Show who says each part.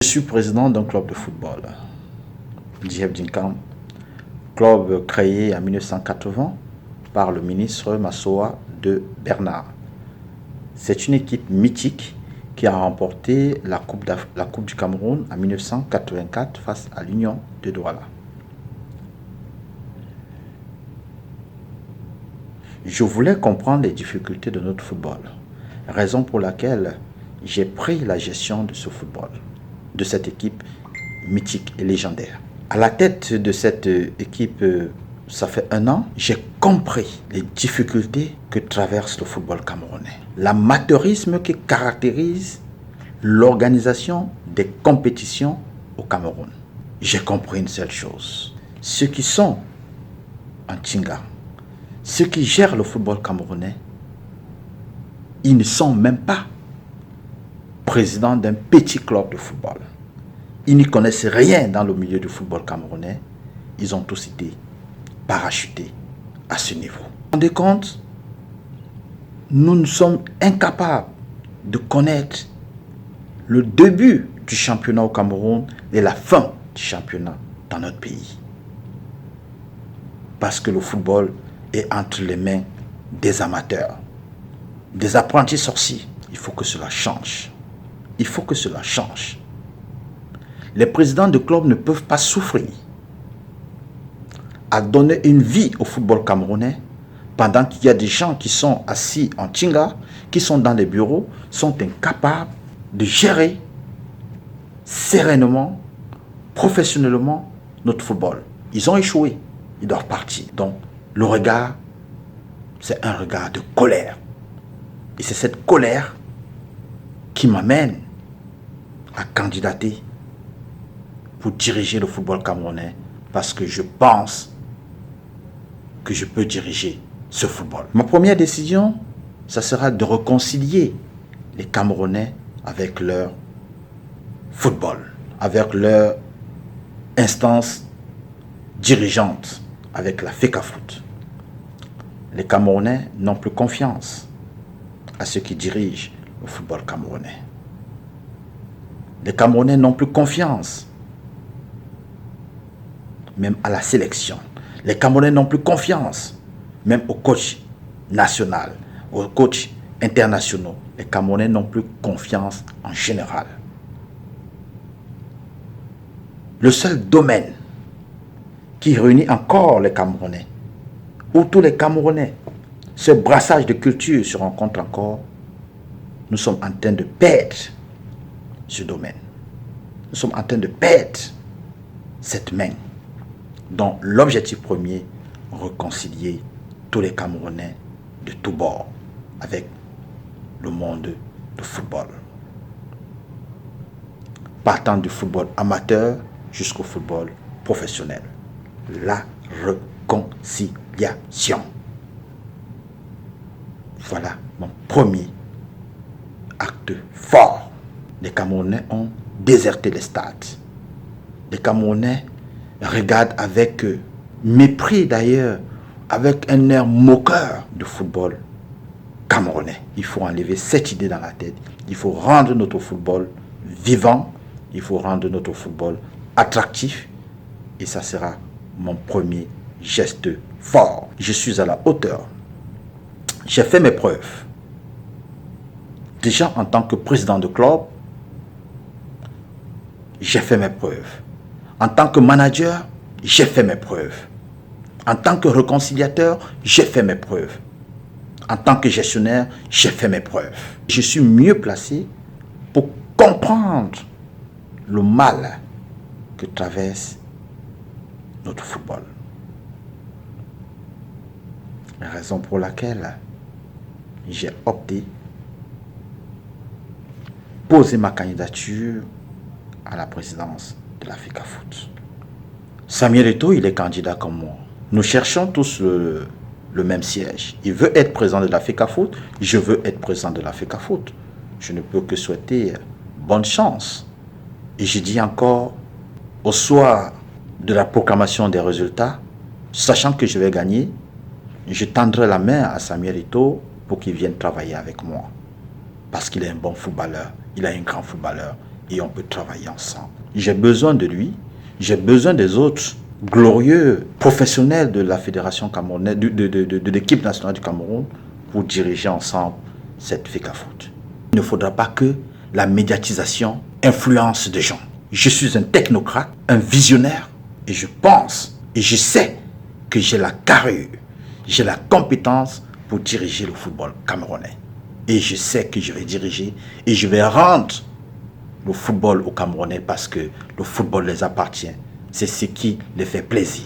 Speaker 1: Je suis président d'un club de football, JF Dinkham, club créé en 1980 par le ministre Massoa de Bernard. C'est une équipe mythique qui a remporté la coupe du Cameroun en 1984 face à l'Union de Douala. Je voulais comprendre les difficultés de notre football, raison pour laquelle j'ai pris la gestion de ce football, de cette équipe mythique et légendaire. À la tête de cette équipe, ça fait 1 an, j'ai compris les difficultés que traverse le football camerounais. L'amateurisme qui caractérise l'organisation des compétitions au Cameroun. J'ai compris une seule chose. Ceux qui sont en Tinga, ceux qui gèrent le football camerounais, ils ne sont même pas présidents d'un petit club de football. Ils n'y connaissent rien dans le milieu du football camerounais. Ils ont tous été parachutés à ce niveau. Vous vous rendez compte? Nous sommes incapables de connaître le début du championnat au Cameroun et la fin du championnat dans notre pays. Parce que le football est entre les mains des amateurs, des apprentis sorciers. Il faut que cela change. Il faut que cela change. Les présidents de clubs ne peuvent pas souffrir à donner une vie au football camerounais pendant qu'il y a des gens qui sont assis en Tinga, qui sont dans les bureaux, sont incapables de gérer sereinement, professionnellement notre football. Ils ont échoué, ils doivent partir. Donc le regard, c'est un regard de colère. Et c'est cette colère qui m'amène à candidater pour diriger le football camerounais, parce que je pense que je peux diriger ce football. Ma première décision, ça sera de réconcilier les Camerounais avec leur football, avec leur instance dirigeante, avec la FECAFOOT. Les Camerounais n'ont plus confiance à ceux qui dirigent le football camerounais. Les Camerounais n'ont plus confiance même à la sélection. Les Camerounais n'ont plus confiance même au coach national, aux coachs internationaux. Les Camerounais n'ont plus confiance en général. Le seul domaine qui réunit encore les Camerounais, où tous les Camerounais, ce brassage de culture se rencontre encore, nous sommes en train de perdre ce domaine. Nous sommes en train de perdre cette main. Donc l'objectif premier, réconcilier tous les Camerounais de tous bords avec le monde du football. Partant du football amateur jusqu'au football professionnel. La réconciliation. Voilà mon premier acte fort. Les Camerounais ont déserté les stades. Les Camerounais regardent avec mépris d'ailleurs, avec un air moqueur du football camerounais. Il faut enlever cette idée dans la tête. Il faut rendre notre football vivant. Il faut rendre notre football attractif. Et ça sera mon premier geste fort. Je suis à la hauteur. J'ai fait mes preuves. Déjà en tant que président de club, j'ai fait mes preuves. En tant que manager, j'ai fait mes preuves. En tant que réconciliateur, j'ai fait mes preuves. En tant que gestionnaire, j'ai fait mes preuves. Je suis mieux placé pour comprendre le mal que traverse notre football. La raison pour laquelle j'ai opté pour poser ma candidature à la présidence de la FECAFOOT. Samuel Eto'o, il est candidat comme moi. Nous cherchons tous le même siège. Il veut être président de la FECAFOOT, je veux être président de la FECAFOOT. Je ne peux que souhaiter bonne chance. Et je dis encore, au soir de la proclamation des résultats, sachant que je vais gagner, je tendrai la main à Samuel Eto'o pour qu'il vienne travailler avec moi. Parce qu'il est un bon footballeur, il est un grand footballeur. et on peut travailler ensemble. J'ai besoin de lui, j'ai besoin des autres glorieux professionnels de la fédération camerounaise, de l'équipe nationale du Cameroun pour diriger ensemble cette FECAFOOT. Il ne faudra pas que la médiatisation influence des gens. Je suis un technocrate, un visionnaire et je pense et je sais que j'ai la carrure, j'ai la compétence pour diriger le football camerounais. Et je sais que je vais diriger et je vais rendre le football aux Camerounais parce que le football les appartient. C'est ce qui les fait plaisir.